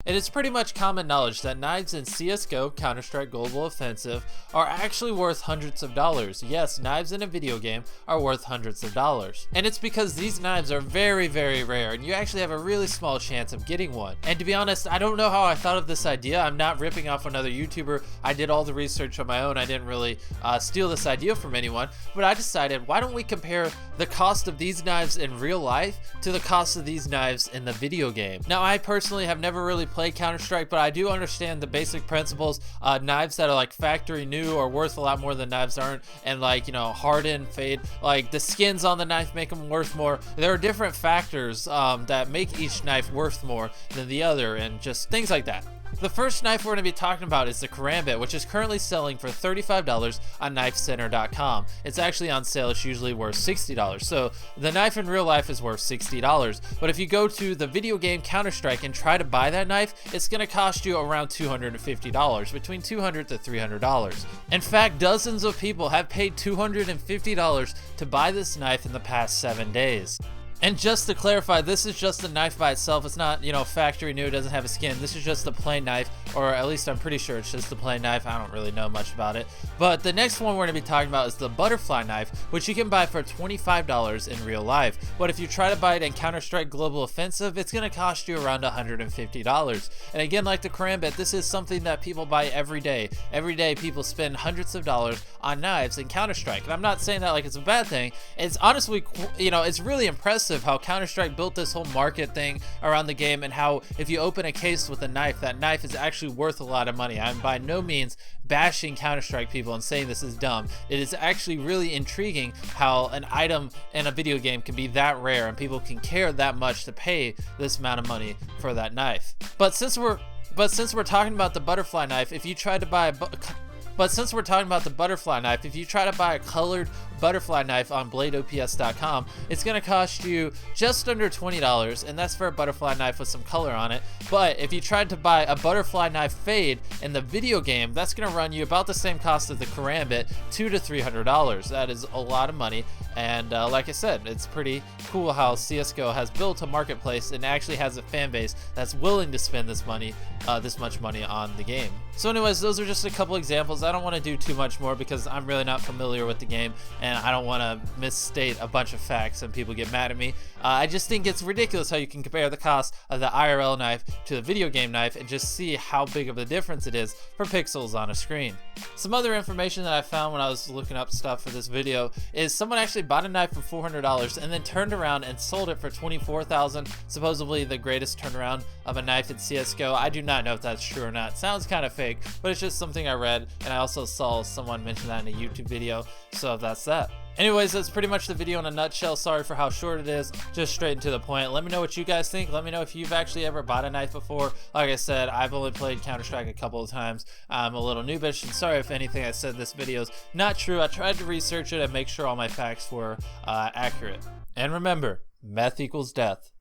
It is pretty much common knowledge that knives in CSGO, Counter-Strike Global Offensive, are actually worth hundreds of dollars. Yes, knives in a video game are worth hundreds of dollars. And it's because these knives are very, very rare, and you actually have a really small chance of getting one. And to be honest, I don't know how I thought of this idea. I'm not ripping off another YouTuber. I did all the research on my own. I didn't really steal this idea from anyone, but I decided, why don't we compare the cost of these knives in real life to the cost of these knives in the video game. Now, I personally have never really played Counter-Strike, but I do understand the basic principles. Knives that are like factory new are worth a lot more than knives aren't, and like, you know, harden, fade, like the skins on the knife make them worth more. There are different factors that make each knife worth more than the other, and just things like that. The first knife we're going to be talking about is the Karambit, which is currently selling for $35 on knifecenter.com. It's actually on sale. It's usually worth $60. So the knife in real life is worth $60. But if you go to the video game Counter-Strike and try to buy that knife, it's going to cost you around $250, between $200 to $300. In fact, dozens of people have paid $250 to buy this knife in the past 7 days. And just to clarify, this is just a knife by itself. It's not, you know, factory new, it doesn't have a skin. This is just a plain knife, or at least I'm pretty sure it's just a plain knife. I don't really know much about it. But the next one we're going to be talking about is the butterfly knife, which you can buy for $25 in real life. But if you try to buy it in Counter-Strike Global Offensive, it's going to cost you around $150. And again, like the Karambit, this is something that people buy every day. Every day people spend hundreds of dollars on knives in Counter-Strike. And I'm not saying that like it's a bad thing. It's honestly, you know, it's really impressive how Counter-Strike built this whole market thing around the game, and how if you open a case with a knife, that knife is actually worth a lot of money. I'm by no means bashing Counter-Strike people and saying this is dumb. It is actually really intriguing how an item in a video game can be that rare and people can care that much to pay this amount of money for that knife. But since we're talking about the butterfly knife, if you try to buy a colored butterfly knife on bladeops.com, it's going to cost you just under $20, and that's for a butterfly knife with some color on it. But if you tried to buy a butterfly knife fade in the video game, that's going to run you about the same cost as the Karambit, $200 to $300. That is a lot of money, and like I said, it's pretty cool how CSGO has built a marketplace and actually has a fan base that's willing to spend this money, this much money on the game. So anyways, those are just a couple examples. I don't want to do too much more because I'm really not familiar with the game, and I don't want to misstate a bunch of facts and people get mad at me. I just think it's ridiculous how you can compare the cost of the IRL knife to the video game knife and just see how big of a difference it is for pixels on a screen. Some other information that I found when I was looking up stuff for this video is someone actually bought a knife for $400 and then turned around and sold it for $24,000, supposedly the greatest turnaround of a knife in CSGO. I do not know if that's true or not. It sounds kind of fake, but it's just something I read, and I also saw someone mention that in a YouTube video, so that's that. Anyways, that's pretty much the video in a nutshell. Sorry for how short it is, just straight and to the point. Let me know what you guys think. Let me know if you've actually ever bought a knife before. Like I said, I've only played Counter-Strike a couple of times. I'm a little noobish, and sorry if anything I said in this video is not true. I tried to research it and make sure all my facts were accurate. And remember, meth equals death.